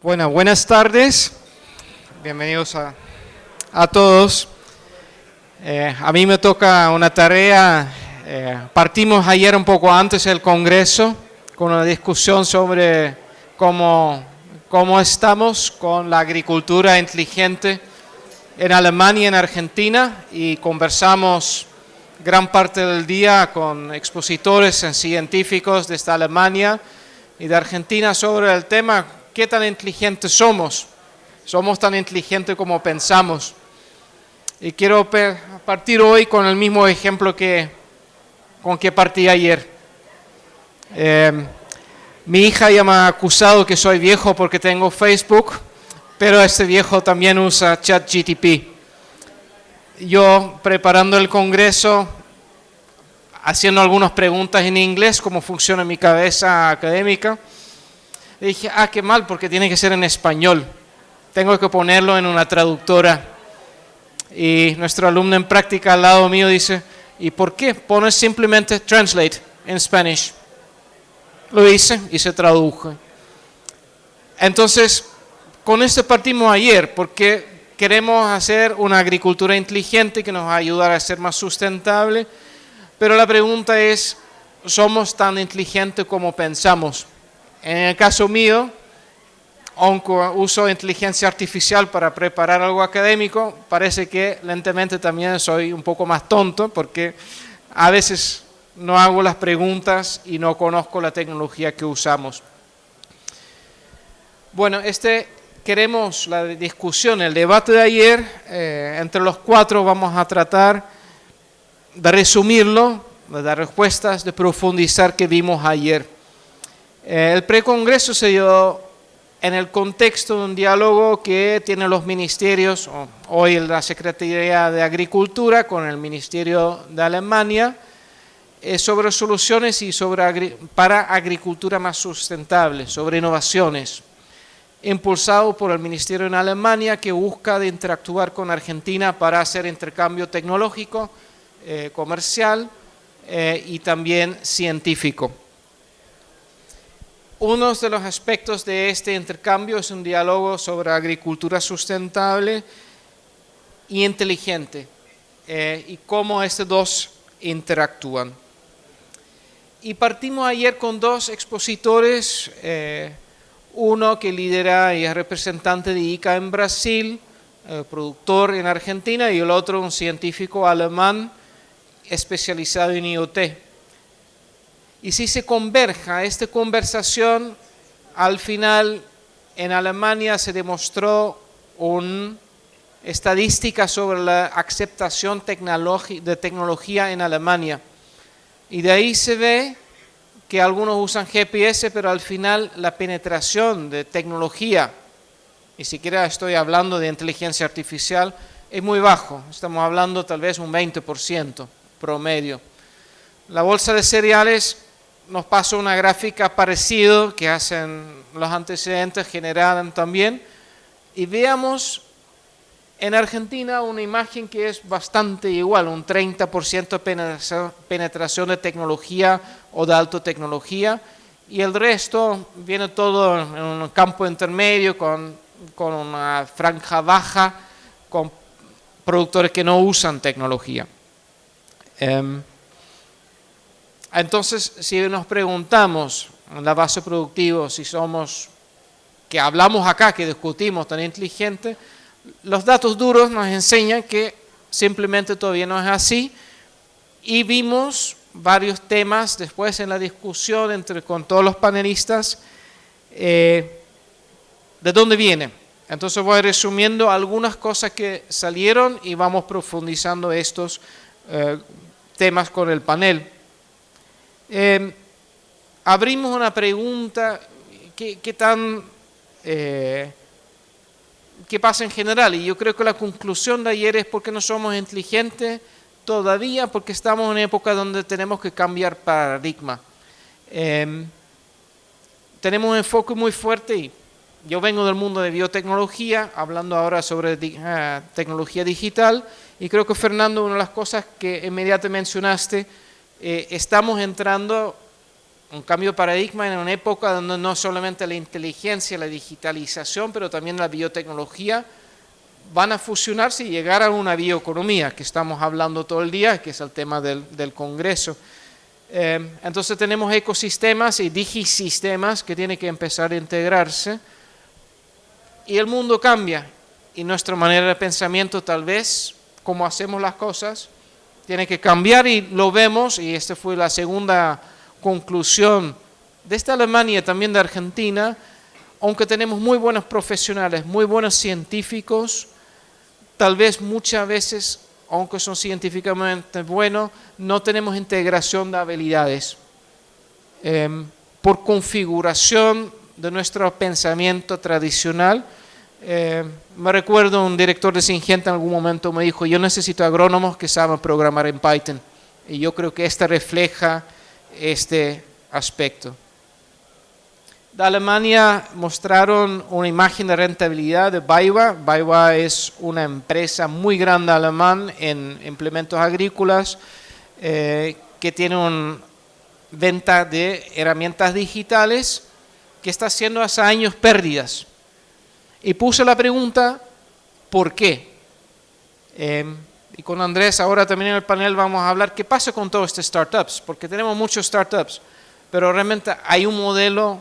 Bueno, buenas tardes. Bienvenidos a todos. A mí me toca una tarea. Partimos ayer un poco antes del Congreso con una discusión sobre cómo estamos con la agricultura inteligente en Alemania y en Argentina, y conversamos gran parte del día con expositores y científicos desde Alemania y de Argentina sobre el tema: ¿qué tan inteligentes somos? ¿Somos tan inteligentes como pensamos? Y quiero partir hoy con el mismo ejemplo con que partí ayer. Mi hija ya me ha acusado que soy viejo porque tengo Facebook, pero este viejo también usa ChatGPT. Yo, preparando el congreso, haciendo algunas preguntas en inglés, cómo funciona mi cabeza académica, le dije, qué mal, porque tiene que ser en español. Tengo que ponerlo en una traductora. Y nuestro alumno en práctica al lado mío dice, ¿y por qué pones simplemente translate en Spanish? Lo hice y se tradujo. Entonces, con esto partimos ayer, porque queremos hacer una agricultura inteligente que nos va a ayudar a ser más sustentable. Pero la pregunta es, ¿somos tan inteligentes como pensamos? En el caso mío, aunque uso inteligencia artificial para preparar algo académico, parece que lentamente también soy un poco más tonto, porque a veces no hago las preguntas y no conozco la tecnología que usamos. Bueno, queremos la discusión, el debate de ayer, entre los cuatro vamos a tratar de resumirlo, de dar respuestas, de profundizar que vimos ayer. El precongreso se dio en el contexto de un diálogo que tienen los ministerios, hoy la Secretaría de Agricultura con el Ministerio de Alemania, sobre soluciones y para agricultura más sustentable, sobre innovaciones, impulsado por el Ministerio en Alemania, que busca de interactuar con Argentina para hacer intercambio tecnológico, comercial y también científico. Uno de los aspectos de este intercambio es un diálogo sobre agricultura sustentable y inteligente, y cómo estos dos interactúan. Y partimos ayer con dos expositores, uno que lidera y es representante de ICA en Brasil, productor en Argentina, y el otro un científico alemán especializado en IoT. Y si se converja esta conversación, al final en Alemania se demostró una estadística sobre la aceptación de tecnología en Alemania. Y de ahí se ve que algunos usan GPS, pero al final la penetración de tecnología, ni siquiera estoy hablando de inteligencia artificial, es muy bajo. Estamos hablando tal vez un 20% promedio. La bolsa de cereales nos pasa una gráfica parecida que hacen los antecedentes, generan también, y veamos en Argentina una imagen que es bastante igual, un 30% penetración de tecnología o de alta tecnología, y el resto viene todo en un campo intermedio con una franja baja, con productores que no usan tecnología. Entonces, si nos preguntamos en la base productiva si somos, que hablamos acá, que discutimos, tan inteligentes, los datos duros nos enseñan que simplemente todavía no es así, y vimos varios temas después en la discusión con todos los panelistas de dónde viene. Entonces voy resumiendo algunas cosas que salieron y vamos profundizando estos temas con el panel. Abrimos una pregunta, ¿qué pasa en general? Y yo creo que la conclusión de ayer es porque no somos inteligentes todavía, porque estamos en una época donde tenemos que cambiar paradigma. Tenemos un enfoque muy fuerte, y yo vengo del mundo de biotecnología, hablando ahora sobre tecnología digital, y creo que Fernando, una de las cosas que inmediatamente mencionaste, estamos entrando un cambio de paradigma en una época donde no solamente la inteligencia, la digitalización, pero también la biotecnología van a fusionarse y llegar a una bioeconomía, que estamos hablando todo el día, que es el tema del Congreso. Entonces tenemos ecosistemas y digisistemas que tienen que empezar a integrarse y el mundo cambia y nuestra manera de pensamiento tal vez, cómo hacemos las cosas, tiene que cambiar y lo vemos, y esta fue la segunda conclusión de esta Alemania, también de Argentina. Aunque tenemos muy buenos profesionales, muy buenos científicos, tal vez muchas veces, aunque son científicamente buenos, no tenemos integración de habilidades. Por configuración de nuestro pensamiento tradicional, me recuerdo un director de Syngenta en algún momento me dijo, yo necesito agrónomos que saben programar en Python. Y yo creo que esta refleja este aspecto. De Alemania mostraron una imagen de rentabilidad de BayWa. BayWa es una empresa muy grande alemana en implementos agrícolas que tiene una venta de herramientas digitales que está haciendo hace años pérdidas. Y puse la pregunta, ¿por qué? Y con Andrés ahora también en el panel vamos a hablar qué pasa con todos estos startups, porque tenemos muchos startups, pero realmente hay un modelo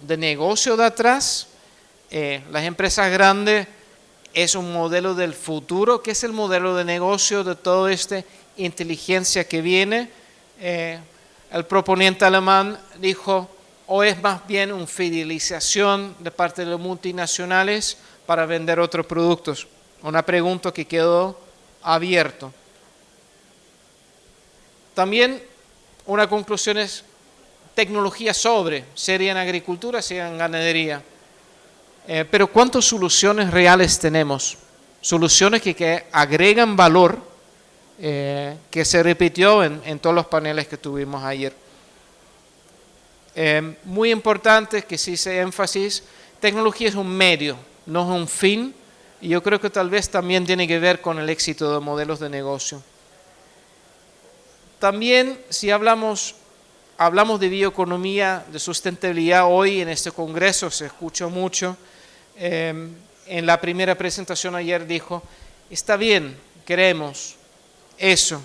de negocio de atrás. Las empresas grandes es un modelo del futuro, que es el modelo de negocio de toda esta inteligencia que viene. El proponente alemán dijo, o es más bien una fidelización de parte de los multinacionales para vender otros productos. Una pregunta que quedó abierta. También una conclusión es tecnología sobre, sería en agricultura, sería en ganadería. Pero ¿cuántas soluciones reales tenemos? Soluciones que agregan valor, que se repitió en todos los paneles que tuvimos ayer. Muy importante que sí se énfasis, tecnología es un medio, no es un fin, y yo creo que tal vez también tiene que ver con el éxito de modelos de negocio. También si hablamos de bioeconomía, de sustentabilidad, hoy en este congreso se escuchó mucho. En la primera presentación ayer dijo, está bien, queremos eso,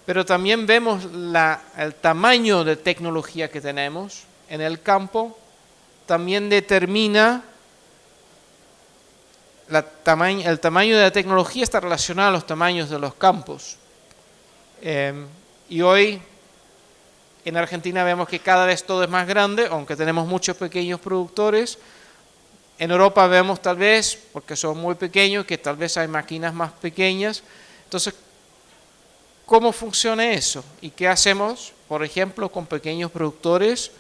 pero también vemos el tamaño de tecnología que tenemos en el campo, también determina el tamaño de la tecnología está relacionado a los tamaños de los campos. Y hoy en Argentina vemos que cada vez todo es más grande, aunque tenemos muchos pequeños productores. En Europa vemos tal vez, porque son muy pequeños, que tal vez hay máquinas más pequeñas. Entonces, ¿cómo funciona eso? ¿Y qué hacemos, por ejemplo, con pequeños productores?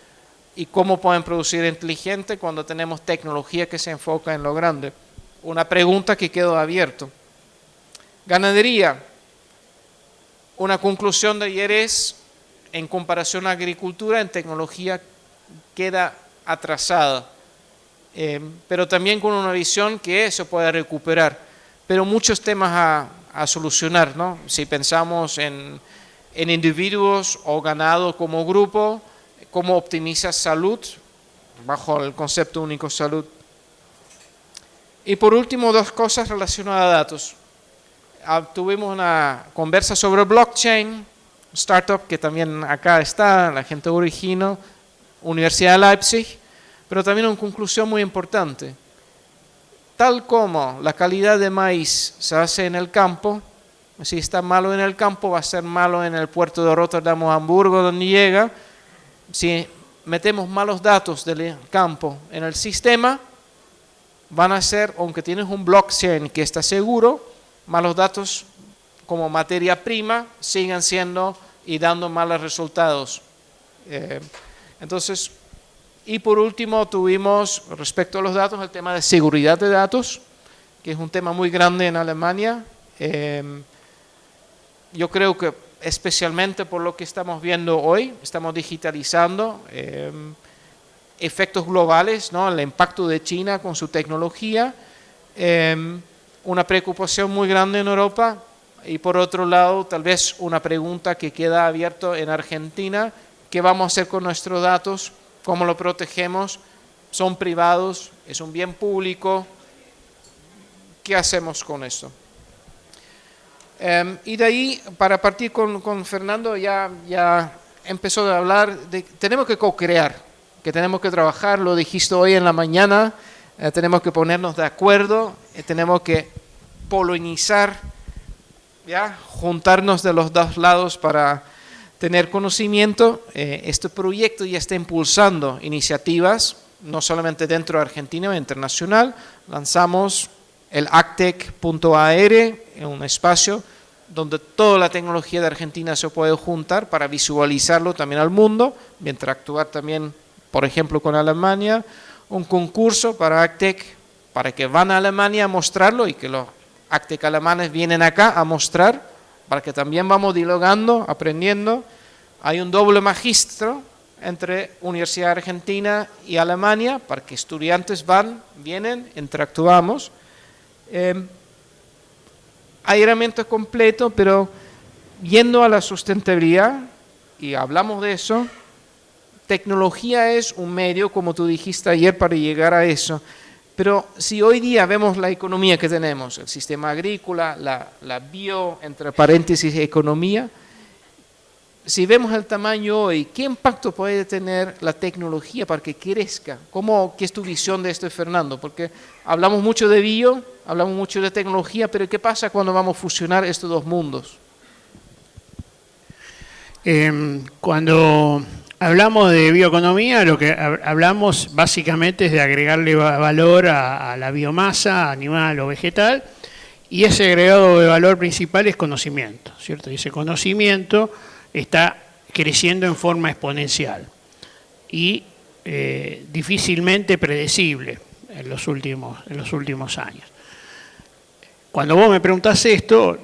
¿Y cómo pueden producir inteligente cuando tenemos tecnología que se enfoca en lo grande? Una pregunta que quedó abierta. Ganadería. Una conclusión de ayer es, en comparación a agricultura, en tecnología queda atrasada. Pero también con una visión que se puede recuperar. Pero muchos temas a solucionar, ¿no? Si pensamos en individuos o ganado como grupo, cómo optimiza salud bajo el concepto único salud. Y por último, dos cosas relacionadas a datos. Tuvimos una conversa sobre blockchain, startup que también acá está, la gente de Origino, Universidad de Leipzig, pero también una conclusión muy importante. Tal como la calidad de maíz se hace en el campo, si está malo en el campo va a ser malo en el puerto de Rotterdam o Hamburgo donde llega. Si metemos malos datos del campo en el sistema, van a ser, aunque tienes un blockchain que está seguro, malos datos como materia prima siguen siendo y dando malos resultados. Entonces, y por último tuvimos respecto a los datos el tema de seguridad de datos, que es un tema muy grande en Alemania. Yo creo que especialmente por lo que estamos viendo hoy, estamos digitalizando, efectos globales, ¿no? El impacto de China con su tecnología, una preocupación muy grande en Europa y por otro lado tal vez una pregunta que queda abierta en Argentina, ¿Qué vamos a hacer con nuestros datos? ¿Cómo lo protegemos? ¿Son privados? ¿Es un bien público? ¿Qué hacemos con esto? Y de ahí, para partir con Fernando, ya empezó a hablar de tenemos que co-crear, que tenemos que trabajar, lo dijiste hoy en la mañana, tenemos que ponernos de acuerdo, tenemos que polinizar, ¿ya? Juntarnos de los dos lados para tener conocimiento. Este proyecto ya está impulsando iniciativas, no solamente dentro de Argentina, sino internacional. Lanzamos el actec.ar, un espacio donde toda la tecnología de Argentina se puede juntar para visualizarlo también al mundo, mientras actuar también, por ejemplo, con Alemania, un concurso para actec, para que van a Alemania a mostrarlo y que los actec alemanes vienen acá a mostrar, para que también vamos dialogando, aprendiendo. Hay un doble magistro entre Universidad Argentina y Alemania, para que estudiantes vienen, interactuamos. Hay herramientas completas, pero yendo a la sustentabilidad, y hablamos de eso, tecnología es un medio, como tú dijiste ayer, para llegar a eso. Pero si hoy día vemos la economía que tenemos, el sistema agrícola, la bio, entre paréntesis, economía, si vemos el tamaño hoy, ¿qué impacto puede tener la tecnología para que crezca? ¿Qué es tu visión de esto, Fernando? Porque hablamos mucho de bio, hablamos mucho de tecnología, pero ¿qué pasa cuando vamos a fusionar estos dos mundos? Cuando hablamos de bioeconomía, lo que hablamos básicamente es de agregarle valor a la biomasa, animal o vegetal, y ese agregado de valor principal es conocimiento, ¿cierto? Y ese conocimiento está creciendo en forma exponencial y difícilmente predecible en los últimos años. Cuando vos me preguntás esto,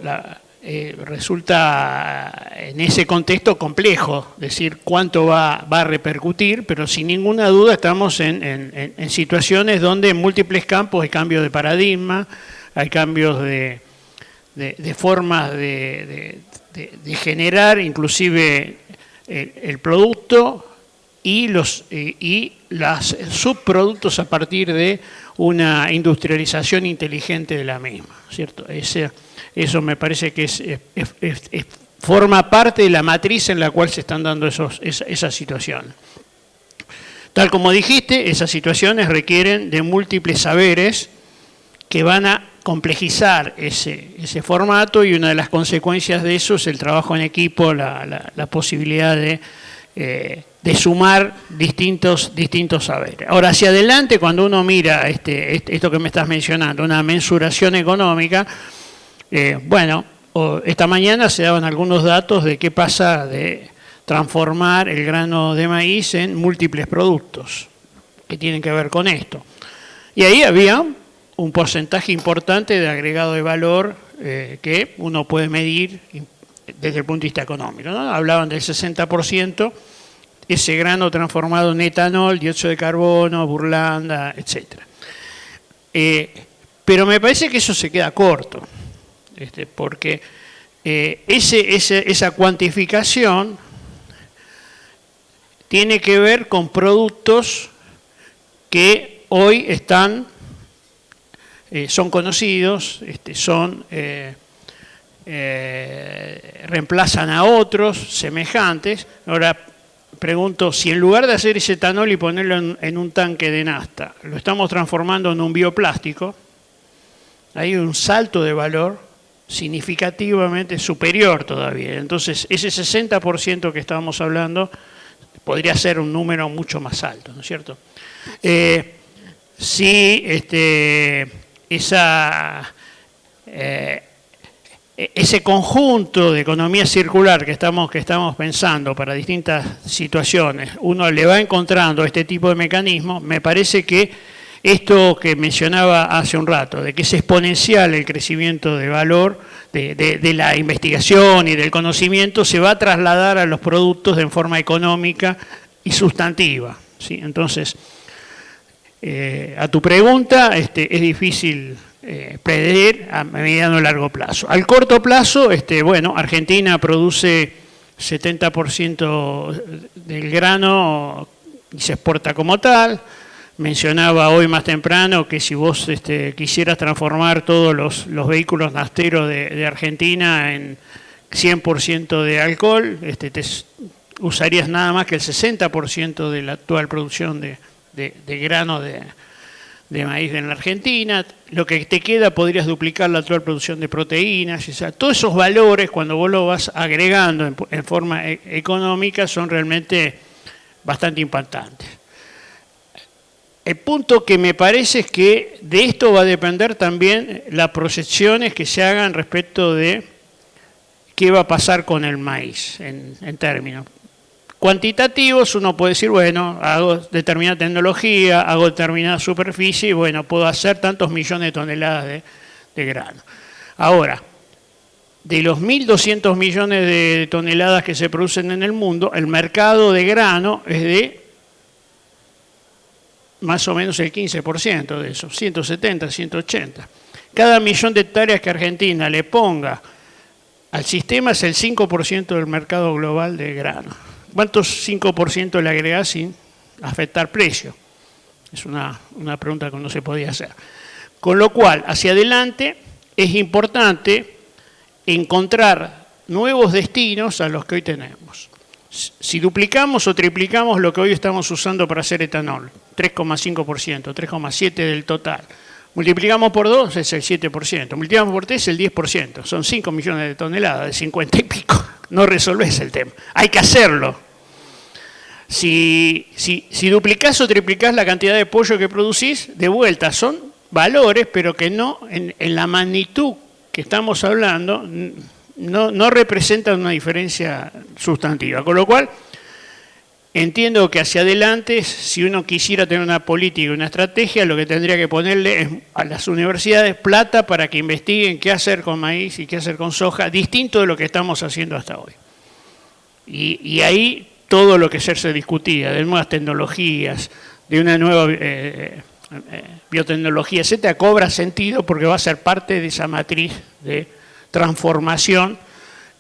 resulta en ese contexto complejo decir cuánto va a repercutir, pero sin ninguna duda estamos en situaciones donde en múltiples campos hay cambios de paradigma, hay cambios de formas de generar inclusive el producto y los subproductos a partir de una industrialización inteligente de la misma, ¿cierto? Eso me parece que forma parte de la matriz en la cual se están dando esas situaciones. Tal como dijiste, esas situaciones requieren de múltiples saberes que van a complejizar ese formato, y una de las consecuencias de eso es el trabajo en equipo, la posibilidad de sumar distintos saberes. Ahora, hacia adelante, cuando uno mira esto que me estás mencionando, una mensuración económica, esta mañana se daban algunos datos de qué pasa de transformar el grano de maíz en múltiples productos que tienen que ver con esto. Y ahí había un porcentaje importante de agregado de valor que uno puede medir desde el punto de vista económico, ¿no? Hablaban del 60%, ese grano transformado en etanol, dióxido de carbono, burlanda, etc. Pero me parece que eso se queda corto, porque esa cuantificación tiene que ver con productos que hoy son conocidos, reemplazan a otros semejantes. Ahora pregunto, si en lugar de hacer ese etanol y ponerlo en un tanque de nafta, lo estamos transformando en un bioplástico, hay un salto de valor significativamente superior todavía. Entonces, ese 60% que estábamos hablando podría ser un número mucho más alto, ¿no es cierto? Si ese conjunto de economía circular que estamos pensando para distintas situaciones, uno le va encontrando este tipo de mecanismos, me parece que esto que mencionaba hace un rato, de que es exponencial el crecimiento de valor de la investigación y del conocimiento, se va a trasladar a los productos en forma económica y sustantiva, ¿sí? Entonces, a tu pregunta, es difícil prever a mediano o largo plazo. Al corto plazo, Argentina produce 70% del grano y se exporta como tal. Mencionaba hoy más temprano que si vos quisieras transformar todos los vehículos nasteros de Argentina en 100% de alcohol, usarías nada más que el 60% de la actual producción de grano de maíz en la Argentina. Lo que te queda podrías duplicar la actual producción de proteínas. O sea, todos esos valores, cuando vos los vas agregando en forma económica, son realmente bastante impactantes. El punto que me parece es que de esto va a depender también las proyecciones que se hagan respecto de qué va a pasar con el maíz en términos cuantitativos. Uno puede decir, bueno, hago determinada tecnología, hago determinada superficie y bueno, puedo hacer tantos millones de toneladas de grano. Ahora, de los 1.200 millones de toneladas que se producen en el mundo, el mercado de grano es de más o menos el 15% de eso, 170, 180. Cada millón de hectáreas que Argentina le ponga al sistema es el 5% del mercado global de grano. ¿Cuántos 5% le agregás sin afectar precio? Es una pregunta que no se podía hacer. Con lo cual, hacia adelante es importante encontrar nuevos destinos a los que hoy tenemos. Si duplicamos o triplicamos lo que hoy estamos usando para hacer etanol, 3,5%, 3,7% del total. Multiplicamos por 2 es el 7%, multiplicamos por 3 es el 10%, son 5 millones de toneladas, de 50 y pico. No resolvés el tema, hay que hacerlo. Si duplicás o triplicás la cantidad de pollo que producís, de vuelta son valores, pero que no en la magnitud que estamos hablando, no representan una diferencia sustantiva. Con lo cual, entiendo que hacia adelante, si uno quisiera tener una política y una estrategia, lo que tendría que ponerle es a las universidades plata para que investiguen qué hacer con maíz y qué hacer con soja, distinto de lo que estamos haciendo hasta hoy. Y ahí todo lo que se discutía, de nuevas tecnologías, de una nueva biotecnología, etcétera, cobra sentido porque va a ser parte de esa matriz de transformación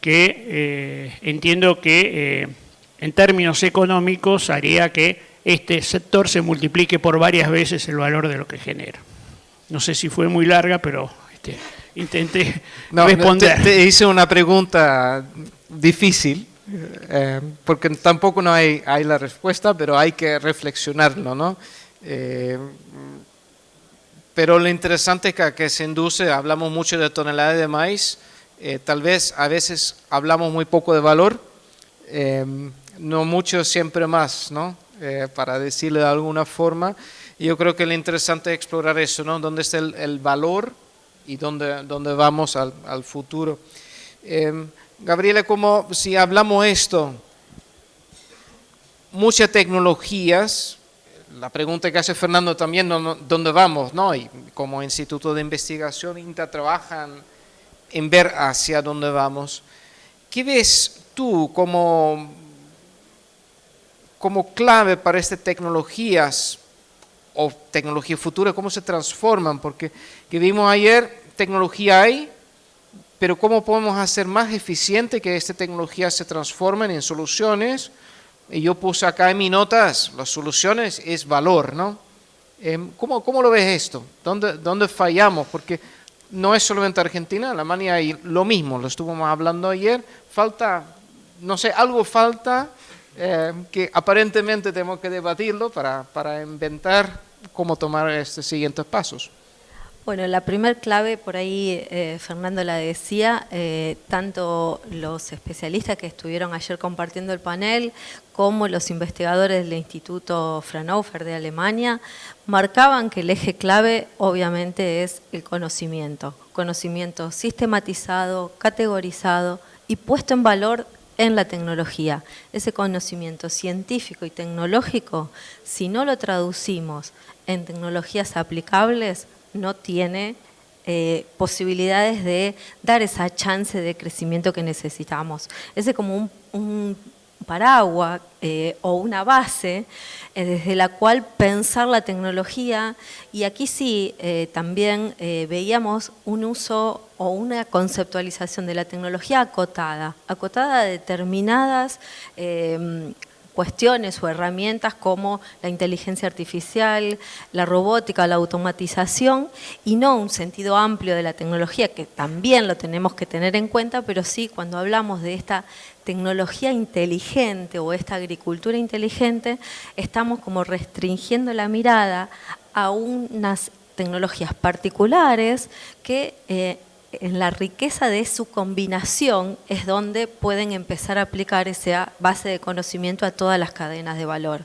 que entiendo que en términos económicos haría que este sector se multiplique por varias veces el valor de lo que genera. No sé si fue muy larga, pero intenté responder. Te hice una pregunta difícil, porque tampoco no hay la respuesta, pero hay que reflexionarlo, ¿no? Pero lo interesante es que se induce, hablamos mucho de toneladas de maíz, tal vez a veces hablamos muy poco de valor, no mucho, siempre más, ¿no? Para decirlo de alguna forma. Y yo creo que lo interesante es explorar eso, ¿no? Dónde está el valor y dónde vamos al futuro. Gabriela, como si hablamos esto, muchas tecnologías, la pregunta que hace Fernando también, ¿dónde vamos? ¿No? Y como instituto de investigación, INTA trabajan en ver hacia dónde vamos. ¿Qué ves tú como clave para estas tecnologías o tecnología futura? ¿Cómo se transforman? Porque que vimos ayer, tecnología hay, pero ¿cómo podemos hacer más eficiente que esta tecnología se transformen en soluciones? Y yo puse acá en mis notas, las soluciones es valor, ¿no? ¿Cómo lo ves esto? ¿Dónde fallamos? Porque no es solamente Argentina, Alemania hay lo mismo, lo estuvimos hablando ayer, falta, no sé, algo falta que aparentemente tenemos que debatirlo para inventar cómo tomar estos siguientes pasos. Bueno, la primer clave, por ahí Fernando la decía, tanto los especialistas que estuvieron ayer compartiendo el panel como los investigadores del Instituto Fraunhofer de Alemania marcaban que el eje clave obviamente es el conocimiento sistematizado, categorizado y puesto en valor en la tecnología. Ese conocimiento científico y tecnológico, si no lo traducimos en tecnologías aplicables, no tiene posibilidades de dar esa chance de crecimiento que necesitamos. Ese es como un paraguas o una base desde la cual pensar la tecnología, y aquí sí también veíamos un uso o una conceptualización de la tecnología acotada a determinadas cuestiones o herramientas como la inteligencia artificial, la robótica, la automatización, y no un sentido amplio de la tecnología, que también lo tenemos que tener en cuenta, pero sí cuando hablamos de esta tecnología inteligente o esta agricultura inteligente, estamos como restringiendo la mirada a unas tecnologías particulares que en la riqueza de su combinación es donde pueden empezar a aplicar esa base de conocimiento a todas las cadenas de valor.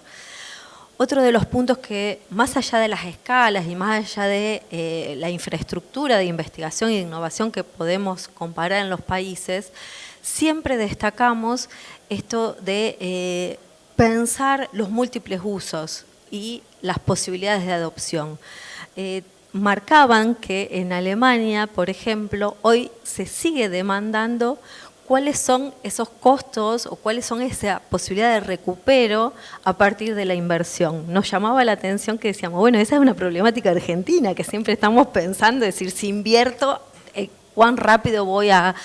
Otro de los puntos que, más allá de las escalas y más allá de la infraestructura de investigación y de innovación que podemos comparar en los países, siempre destacamos esto de pensar los múltiples usos y las posibilidades de adopción. Marcaban que en Alemania, por ejemplo, hoy se sigue demandando cuáles son esos costos o cuáles son esa posibilidad de recupero a partir de la inversión. Nos llamaba la atención que decíamos, bueno, esa es una problemática argentina, que siempre estamos pensando, es decir, si invierto, cuán rápido voy a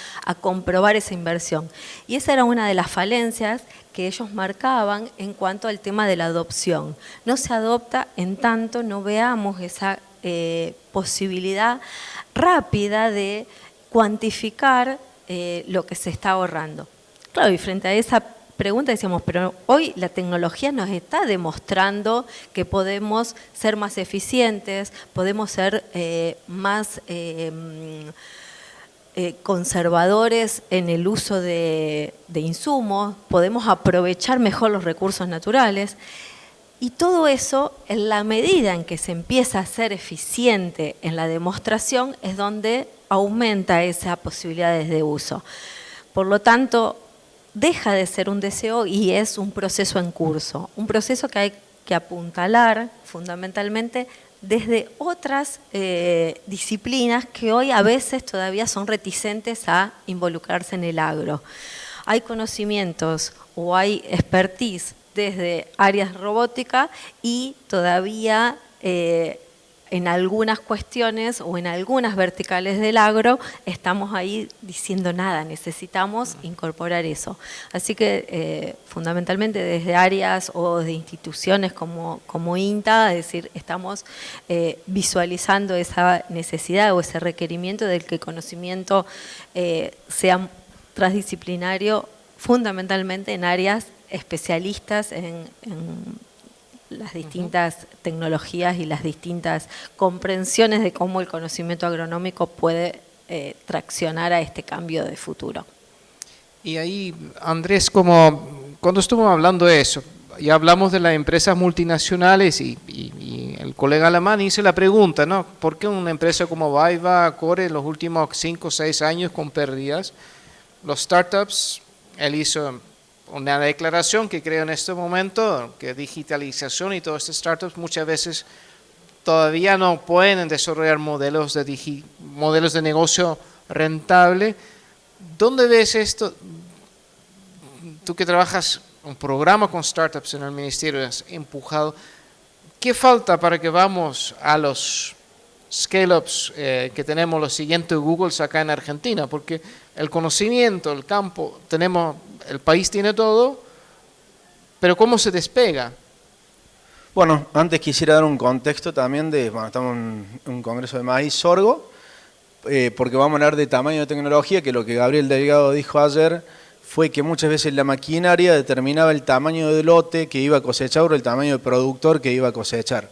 comprobar esa inversión. Y esa era una de las falencias que ellos marcaban en cuanto al tema de la adopción. No se adopta en tanto no veamos esa posibilidad rápida de cuantificar lo que se está ahorrando. Claro, y frente a esa pregunta decíamos, pero hoy la tecnología nos está demostrando que podemos ser más eficientes, podemos ser más conservadores en el uso de insumos, podemos aprovechar mejor los recursos naturales. Y todo eso, en la medida en que se empieza a ser eficiente en la demostración, es donde aumenta esas posibilidades de uso. Por lo tanto, deja de ser un deseo y es un proceso en curso. Un proceso que hay que apuntalar fundamentalmente desde otras disciplinas que hoy a veces todavía son reticentes a involucrarse en el agro. Hay conocimientos o hay expertise desde áreas robótica y todavía en algunas cuestiones o en algunas verticales del agro estamos ahí diciendo nada, necesitamos incorporar eso. Así que fundamentalmente desde áreas o de instituciones como INTA, es decir, estamos visualizando esa necesidad o ese requerimiento del que el conocimiento sea transdisciplinario fundamentalmente en áreas especialistas en las distintas tecnologías y las distintas comprensiones de cómo el conocimiento agronómico puede traccionar a este cambio de futuro. Y ahí, Andrés, como cuando estuvimos hablando de eso, ya hablamos de las empresas multinacionales y el colega alemán hizo la pregunta, ¿no? ¿Por qué una empresa como BayWa corre en los últimos 5 o 6 años con pérdidas? Los startups, él hizo una declaración que creo en este momento, que digitalización y todas estas startups muchas veces todavía no pueden desarrollar modelos de negocio rentable. ¿Dónde ves esto? Tú que trabajas un programa con startups en el ministerio, has empujado. ¿Qué falta para que vamos a los scale-ups que tenemos los siguientes Googles acá en Argentina? Porque el conocimiento, el campo, el país tiene todo, pero ¿cómo se despega? Bueno, antes quisiera dar un contexto también estamos en un congreso de maíz sorgo, porque vamos a hablar de tamaño de tecnología, que lo que Gabriel Delgado dijo ayer fue que muchas veces la maquinaria determinaba el tamaño de lote que iba a cosechar o el tamaño de productor que iba a cosechar.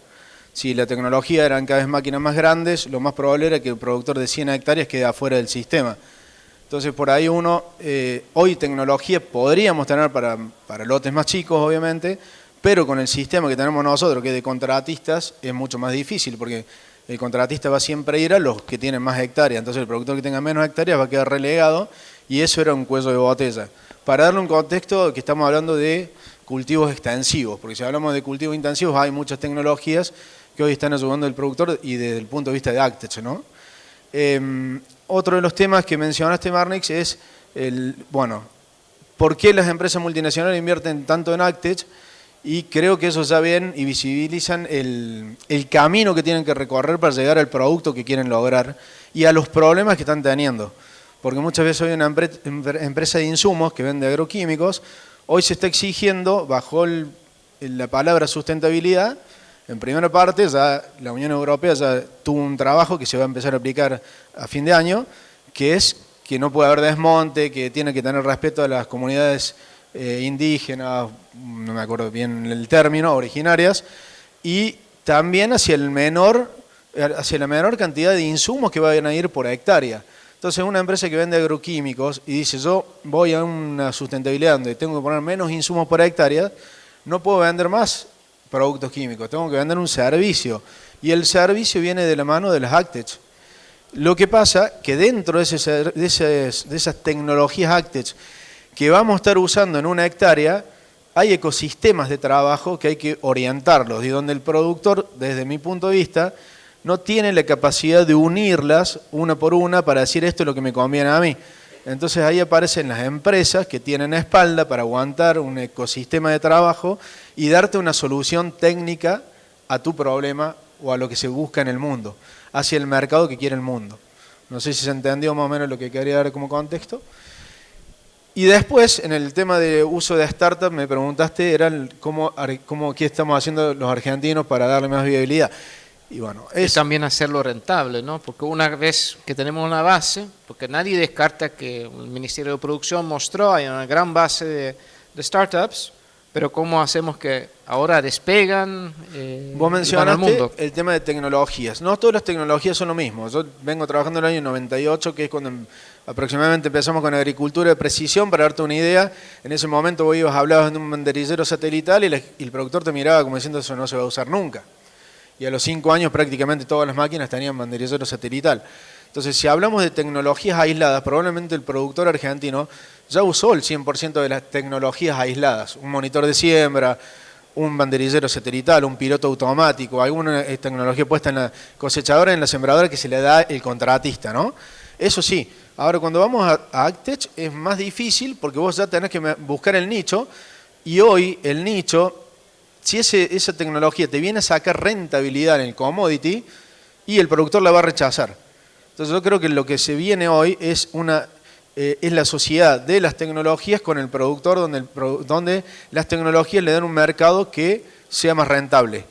Si la tecnología eran cada vez máquinas más grandes, lo más probable era que el productor de 100 hectáreas quede afuera del sistema. Entonces por ahí hoy tecnología podríamos tener para lotes más chicos obviamente, pero con el sistema que tenemos nosotros, que es de contratistas, es mucho más difícil, porque el contratista va siempre a ir a los que tienen más hectáreas, entonces el productor que tenga menos hectáreas va a quedar relegado, y eso era un cuello de botella. Para darle un contexto, que estamos hablando de cultivos extensivos, porque si hablamos de cultivos intensivos hay muchas tecnologías que hoy están ayudando al productor y desde el punto de vista de AgTech, ¿no? Otro de los temas que mencionaste, Marnix, es por qué las empresas multinacionales invierten tanto en AgTech, y creo que eso ya ven y visibilizan el camino que tienen que recorrer para llegar al producto que quieren lograr y a los problemas que están teniendo. Porque muchas veces hoy una empresa de insumos que vende agroquímicos, hoy se está exigiendo, bajo la palabra sustentabilidad, en primera parte ya la Unión Europea ya tuvo un trabajo que se va a empezar a aplicar a fin de año, que es que no puede haber desmonte, que tiene que tener respeto a las comunidades indígenas, no me acuerdo bien el término, originarias, y también hacia la menor cantidad de insumos que vayan a ir por hectárea. Entonces una empresa que vende agroquímicos y dice yo voy a una sustentabilidad donde tengo que poner menos insumos por hectárea, no puedo vender más productos químicos, tengo que vender un servicio, y el servicio viene de la mano de las AgTech. Lo que pasa que dentro de esas tecnologías AgTech que vamos a estar usando en una hectárea, hay ecosistemas de trabajo que hay que orientarlos, y donde el productor, desde mi punto de vista, no tiene la capacidad de unirlas una por una para decir esto es lo que me conviene a mí. Entonces ahí aparecen las empresas que tienen espalda para aguantar un ecosistema de trabajo y darte una solución técnica a tu problema o a lo que se busca en el mundo, hacia el mercado que quiere el mundo. No sé si se entendió más o menos lo que quería dar como contexto. Y después, en el tema de uso de startup, me preguntaste qué estamos haciendo los argentinos para darle más viabilidad. Y bueno, y también hacerlo rentable, ¿no? Porque una vez que tenemos una base, porque nadie descarta que el Ministerio de Producción mostró, hay una gran base de startups, pero ¿cómo hacemos que ahora despegan? Vos mencionaste el tema de tecnologías. No todas las tecnologías son lo mismo. Yo vengo trabajando en el año 98, que es cuando aproximadamente empezamos con agricultura de precisión. Para darte una idea, en ese momento vos hablabas de un banderillero satelital y el productor te miraba como diciendo eso no se va a usar nunca. Y a los 5 años prácticamente todas las máquinas tenían banderillero satelital. Entonces, si hablamos de tecnologías aisladas, probablemente el productor argentino ya usó el 100% de las tecnologías aisladas. Un monitor de siembra, un banderillero satelital, un piloto automático, alguna tecnología puesta en la cosechadora, en la sembradora que se le da el contratista, ¿no? Eso sí. Ahora, cuando vamos a AgTech es más difícil porque vos ya tenés que buscar el nicho, y hoy el nicho, si esa tecnología te viene a sacar rentabilidad en el commodity, y el productor la va a rechazar. Entonces yo creo que lo que se viene hoy es la sociedad de las tecnologías con el productor, donde las tecnologías le dan un mercado que sea más rentable,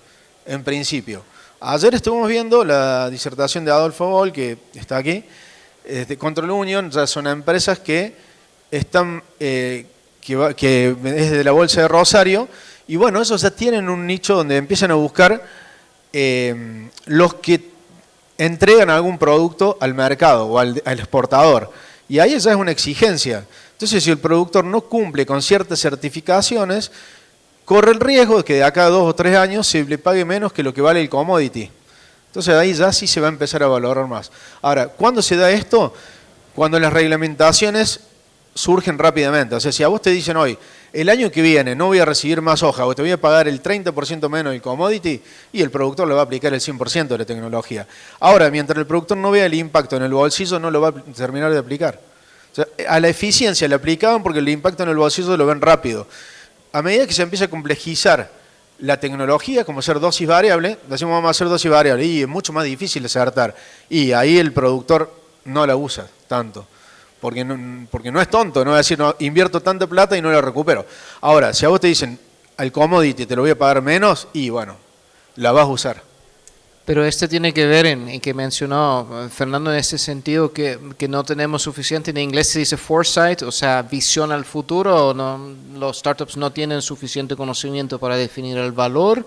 en principio. Ayer estuvimos viendo la disertación de Adolfo Boll, que está aquí, de Control Union. Ya son empresas que están, que es de la Bolsa de Rosario, y bueno, esos ya tienen un nicho donde empiezan a buscar los que entregan algún producto al mercado o al exportador. Y ahí ya es una exigencia. Entonces, si el productor no cumple con ciertas certificaciones, corre el riesgo de que de acá a 2 o 3 años se le pague menos que lo que vale el commodity. Entonces, ahí ya sí se va a empezar a valorar más. Ahora, ¿cuándo se da esto? Cuando las reglamentaciones surgen rápidamente. O sea, si a vos te dicen hoy, el año que viene no voy a recibir más hoja o te voy a pagar el 30% menos del commodity, y el productor le va a aplicar el 100% de la tecnología. Ahora, mientras el productor no vea el impacto en el bolsillo, no lo va a terminar de aplicar. O sea, a la eficiencia le aplicaban porque el impacto en el bolsillo lo ven rápido. A medida que se empieza a complejizar la tecnología, como ser dosis variable, decimos vamos a hacer dosis variable, y es mucho más difícil de acertar. Y ahí el productor no la usa tanto. Porque no es tonto, no va a decir, no, invierto tanta plata y no la recupero. Ahora, si a vos te dicen, al commodity te lo voy a pagar menos, y bueno, la vas a usar. Pero este tiene que ver en que mencionó Fernando en ese sentido que no tenemos suficiente, en inglés se dice foresight, o sea, visión al futuro, no, los startups no tienen suficiente conocimiento para definir el valor,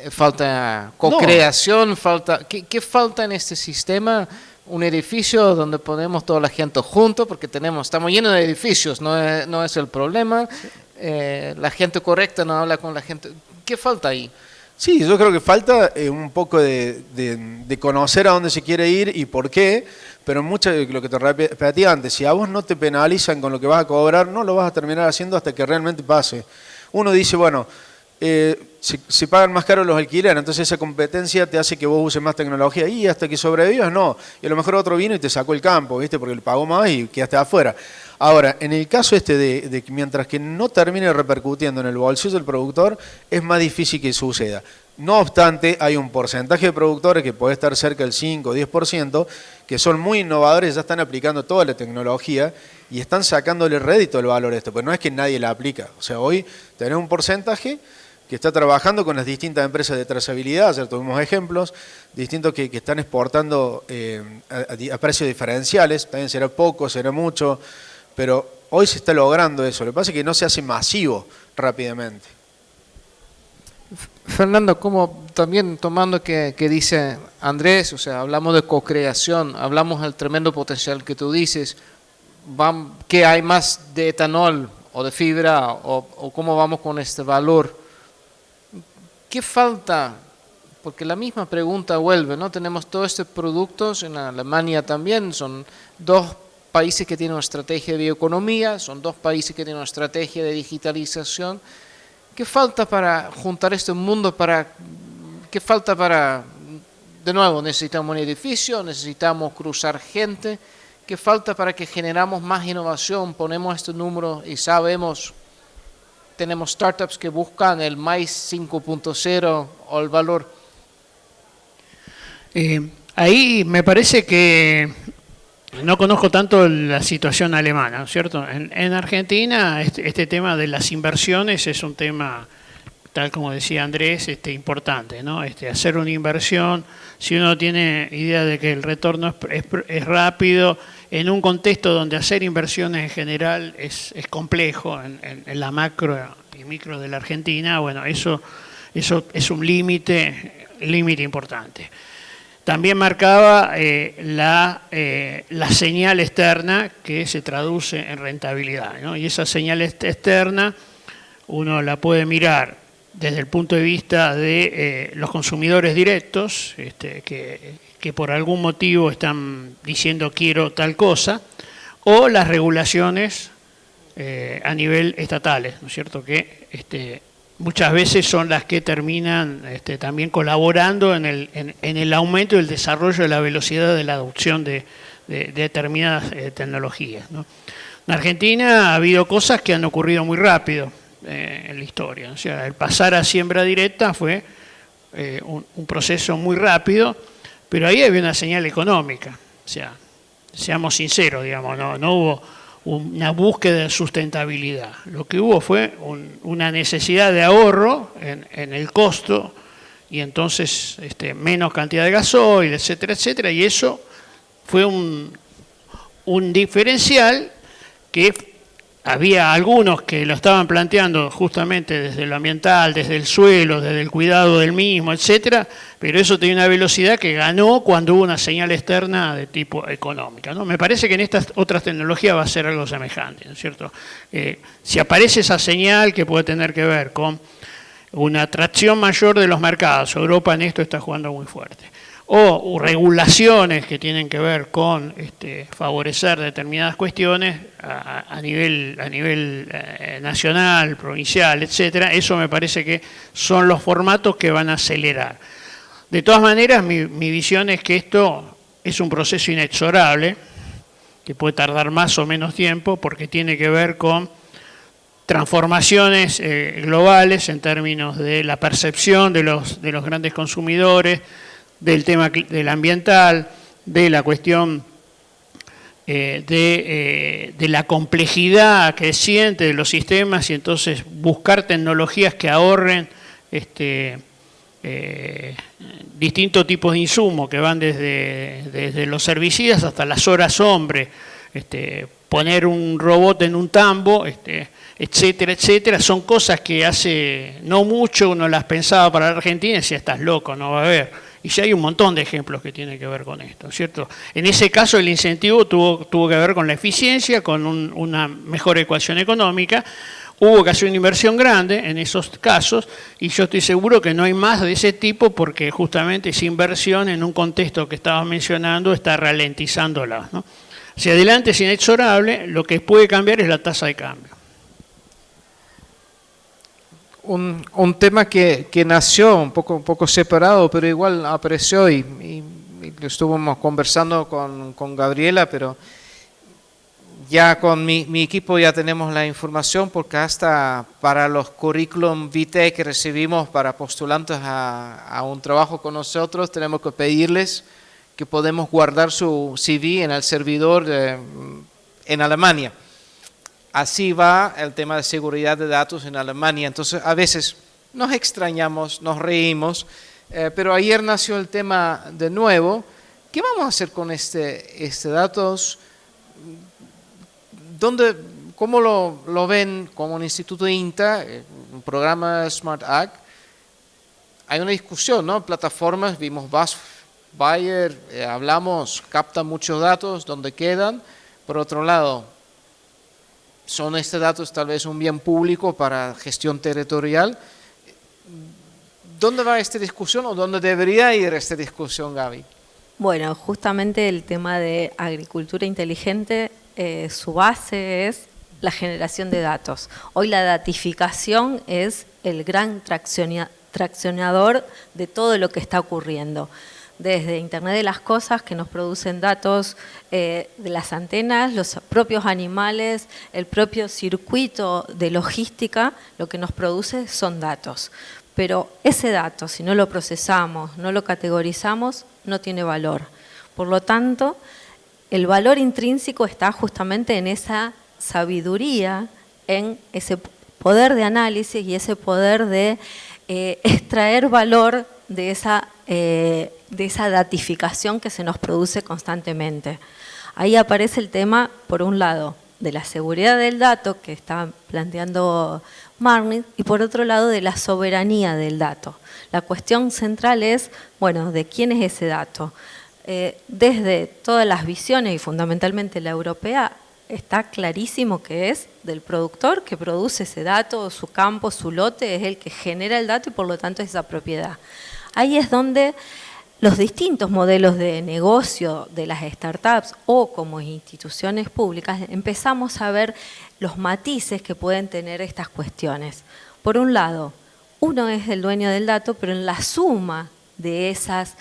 falta co-creación, no. ¿Qué falta en este sistema? Un edificio donde ponemos toda la gente juntos, porque estamos llenos de edificios, no es el problema. La gente correcta no habla con la gente. ¿Qué falta ahí? Sí, yo creo que falta un poco de conocer a dónde se quiere ir y por qué, pero mucho de lo que te repetí antes, si a vos no te penalizan con lo que vas a cobrar, no lo vas a terminar haciendo hasta que realmente pase. Uno dice, bueno, se pagan más caros los alquileres, entonces esa competencia te hace que vos uses más tecnología y hasta que sobrevivas, no. Y a lo mejor otro vino y te sacó el campo, ¿viste? Porque le pagó más y quedaste afuera. Ahora, en el caso de que mientras que no termine repercutiendo en el bolsillo del productor, es más difícil que suceda. No obstante, hay un porcentaje de productores que puede estar cerca del 5 o 10%, que son muy innovadores, ya están aplicando toda la tecnología y están sacándole rédito al valor a esto, pero no es que nadie la aplica. O sea, hoy tenés un porcentaje que está trabajando con las distintas empresas de trazabilidad, ayer tuvimos ejemplos, distintos que están exportando a precios diferenciales, también será poco, será mucho, pero hoy se está logrando eso. Lo que pasa es que no se hace masivo rápidamente. Fernando, como también tomando que dice Andrés, o sea, hablamos de co-creación, hablamos del tremendo potencial que tú dices, ¿qué hay más de etanol o de fibra o cómo vamos con este valor? ¿Qué falta? Porque la misma pregunta vuelve, ¿no? Tenemos todos estos productos, en Alemania también, son 2 países que tienen una estrategia de bioeconomía, son 2 países que tienen una estrategia de digitalización. ¿Qué falta para juntar este mundo? ¿Qué falta para, de nuevo, necesitamos un edificio, necesitamos cruzar gente? ¿Qué falta para que generamos más innovación? Ponemos este número y sabemos, tenemos startups que buscan el maíz 5.0 o el valor. Ahí me parece que no conozco tanto la situación alemana, ¿no es cierto? En Argentina este tema de las inversiones es un tema, tal como decía Andrés, importante, ¿no? Hacer una inversión, si uno tiene idea de que el retorno es rápido, en un contexto donde hacer inversiones en general es complejo, en la macro y micro de la Argentina, bueno, eso es un límite importante. También marcaba la señal externa que se traduce en rentabilidad, ¿no? Y esa señal externa uno la puede mirar desde el punto de vista de los consumidores directos, que por algún motivo están diciendo quiero tal cosa, o las regulaciones a nivel estatales, ¿no es cierto? Que muchas veces son las que terminan también colaborando en el aumento y el desarrollo de la velocidad de la adopción de determinadas tecnologías, ¿no? En Argentina ha habido cosas que han ocurrido muy rápido en la historia. O sea, el pasar a siembra directa fue un proceso muy rápido, pero ahí había una señal económica. O sea, seamos sinceros, digamos, no hubo una búsqueda de sustentabilidad. Lo que hubo fue una necesidad de ahorro en el costo y entonces menos cantidad de gasoil, etcétera, etcétera, y eso fue un diferencial que había algunos que lo estaban planteando justamente desde lo ambiental, desde el suelo, desde el cuidado del mismo, etcétera, pero eso tenía una velocidad que ganó cuando hubo una señal externa de tipo económica, ¿no? Me parece que en estas otras tecnologías va a ser algo semejante, ¿no es cierto? Si aparece esa señal que puede tener que ver con una atracción mayor de los mercados, Europa en esto está jugando muy fuerte, o regulaciones que tienen que ver con favorecer determinadas cuestiones a nivel nacional, provincial, etcétera, eso me parece que son los formatos que van a acelerar. De todas maneras, mi visión es que esto es un proceso inexorable, que puede tardar más o menos tiempo, porque tiene que ver con transformaciones globales en términos de la percepción de los grandes consumidores, del tema del ambiental, de la cuestión de la complejidad creciente de los sistemas y entonces buscar tecnologías que ahorren distintos tipos de insumos que van desde los herbicidas hasta las horas hombre, poner un robot en un tambo, etcétera, etcétera, son cosas que hace no mucho uno las pensaba para la Argentina y decía, estás loco, no va a haber. Y ya hay un montón de ejemplos que tienen que ver con esto, ¿cierto? En ese caso el incentivo tuvo que ver con la eficiencia, con una mejor ecuación económica. Hubo que hacer una inversión grande en esos casos y yo estoy seguro que no hay más de ese tipo porque justamente esa inversión en un contexto que estabas mencionando está ralentizándola, ¿no? Hacia adelante es inexorable, lo que puede cambiar es la tasa de cambio. un tema que nació un poco separado, pero igual apareció y lo estuvimos conversando con Gabriela, pero ya con mi equipo ya tenemos la información, porque hasta para los currículum vitae que recibimos para postulantes a un trabajo con nosotros, tenemos que pedirles que podemos guardar su CV en el servidor en Alemania. Así va el tema de seguridad de datos en Alemania. Entonces, a veces nos extrañamos, nos reímos, pero ayer nació el tema de nuevo. ¿Qué vamos a hacer con este datos? ¿Cómo lo ven como un instituto INTA, un programa Smart Ag? Hay una discusión, ¿no? Plataformas, vimos Bayer, hablamos, captan muchos datos, ¿dónde quedan? Por otro lado, ¿son estos datos tal vez un bien público para gestión territorial? ¿Dónde va esta discusión o dónde debería ir esta discusión, Gaby? Bueno, justamente el tema de agricultura inteligente, su base es la generación de datos. Hoy la datificación es el gran traccionador de todo lo que está ocurriendo. Desde Internet de las Cosas, que nos producen datos de las antenas, los propios animales, el propio circuito de logística, lo que nos produce son datos. Pero ese dato, si no lo procesamos, no lo categorizamos, no tiene valor. Por lo tanto, el valor intrínseco está justamente en esa sabiduría, en ese poder de análisis y ese poder de extraer valor de esa datificación que se nos produce constantemente. Ahí aparece el tema, por un lado, de la seguridad del dato que está planteando Marnix, y por otro lado de la soberanía del dato. La cuestión central es, bueno, ¿de quién es ese dato? Desde todas las visiones y fundamentalmente la europea, está clarísimo que es del productor que produce ese dato, su campo, su lote, es el que genera el dato y por lo tanto es esa propiedad. Ahí es donde los distintos modelos de negocio de las startups o como instituciones públicas empezamos a ver los matices que pueden tener estas cuestiones. Por un lado, uno es el dueño del dato, pero en la suma de esas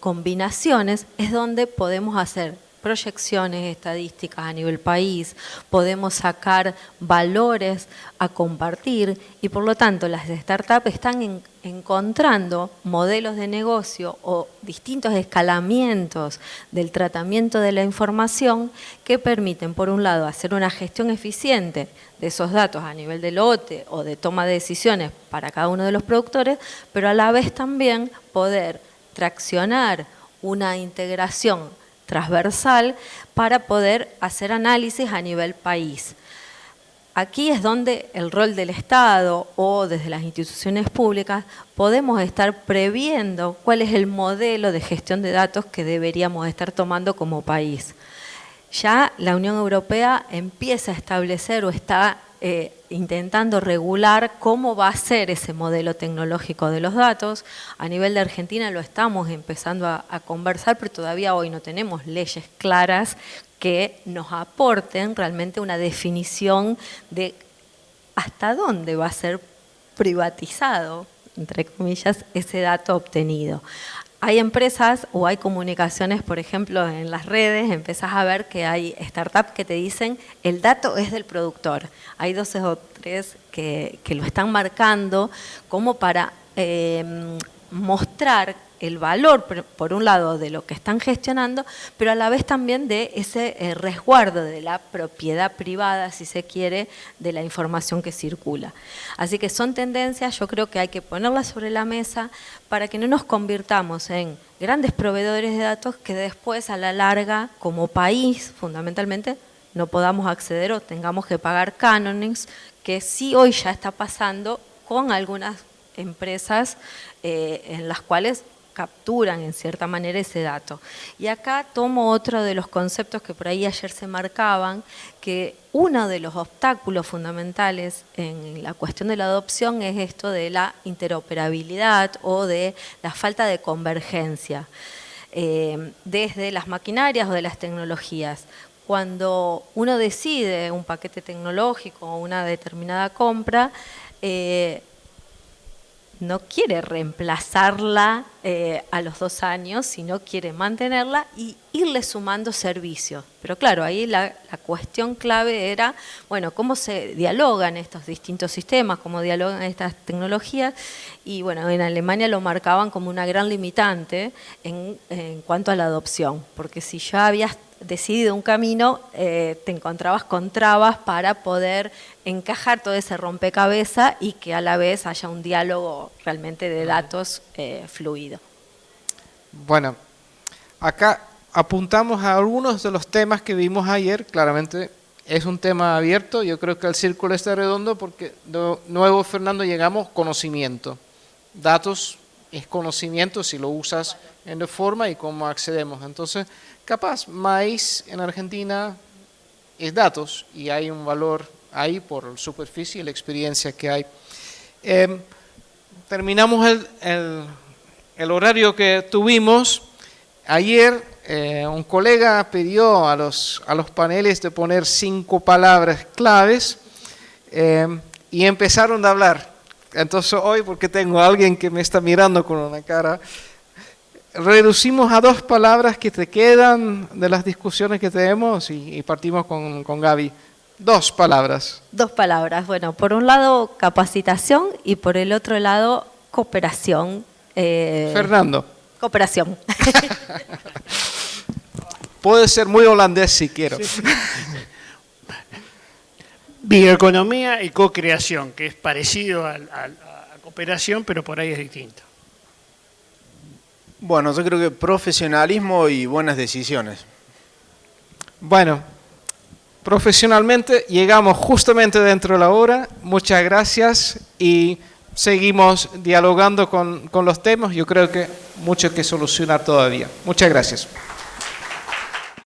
combinaciones es donde podemos hacer proyecciones estadísticas a nivel país, podemos sacar valores a compartir y por lo tanto las startups están encontrando modelos de negocio o distintos escalamientos del tratamiento de la información que permiten por un lado hacer una gestión eficiente de esos datos a nivel de lote o de toma de decisiones para cada uno de los productores, pero a la vez también poder traccionar una integración transversal para poder hacer análisis a nivel país. Aquí es donde el rol del Estado o desde las instituciones públicas podemos estar previendo cuál es el modelo de gestión de datos que deberíamos estar tomando como país. Ya la Unión Europea empieza a establecer o está intentando regular cómo va a ser ese modelo tecnológico de los datos. A nivel de Argentina lo estamos empezando a conversar, pero todavía hoy no tenemos leyes claras que nos aporten realmente una definición de hasta dónde va a ser privatizado, entre comillas, ese dato obtenido. Hay empresas o hay comunicaciones, por ejemplo, en las redes, empezás a ver que hay startups que te dicen el dato es del productor. Hay 2 o 3 que lo están marcando como para mostrar el valor, por un lado, de lo que están gestionando, pero a la vez también de ese resguardo de la propiedad privada, si se quiere, de la información que circula. Así que son tendencias, yo creo que hay que ponerlas sobre la mesa para que no nos convirtamos en grandes proveedores de datos que después, a la larga, como país, fundamentalmente, no podamos acceder o tengamos que pagar cánones, que sí hoy ya está pasando con algunas empresas en las cuales capturan en cierta manera ese dato. Y acá tomo otro de los conceptos que por ahí ayer se marcaban, que uno de los obstáculos fundamentales en la cuestión de la adopción es esto de la interoperabilidad o de la falta de convergencia desde las maquinarias o de las tecnologías. Cuando uno decide un paquete tecnológico o una determinada compra, no quiere reemplazarla a los 2 años, sino quiere mantenerla y irle sumando servicios. Pero claro, ahí la cuestión clave era, bueno, cómo se dialogan estos distintos sistemas, cómo dialogan estas tecnologías, y bueno, en Alemania lo marcaban como una gran limitante en cuanto a la adopción, porque si ya habías decidido un camino, te encontrabas con trabas para poder encajar todo ese rompecabezas y que a la vez haya un diálogo realmente de datos fluido. Bueno, acá apuntamos a algunos de los temas que vimos ayer. Claramente es un tema abierto. Yo creo que el círculo está redondo porque de nuevo, Fernando, llegamos conocimiento. Datos es conocimiento si lo usas en de forma y cómo accedemos. Entonces, capaz maíz en Argentina es datos y hay un valor ahí por superficie y la experiencia que hay. Terminamos el horario que tuvimos. Ayer un colega pidió a los paneles de poner 5 palabras claves y empezaron a hablar. Entonces hoy, porque tengo a alguien que me está mirando con una cara, reducimos a 2 palabras que te quedan de las discusiones que tenemos y partimos con Gaby. 2 palabras. 2 palabras. Bueno, por un lado capacitación y por el otro lado cooperación. Fernando. Cooperación. Puede ser muy holandés si quiero. Sí. Bioeconomía y co-creación, que es parecido a cooperación, pero por ahí es distinto. Bueno, yo creo que profesionalismo y buenas decisiones. Bueno, profesionalmente llegamos justamente dentro de la hora. Muchas gracias y seguimos dialogando con los temas. Yo creo que mucho que solucionar todavía. Muchas gracias.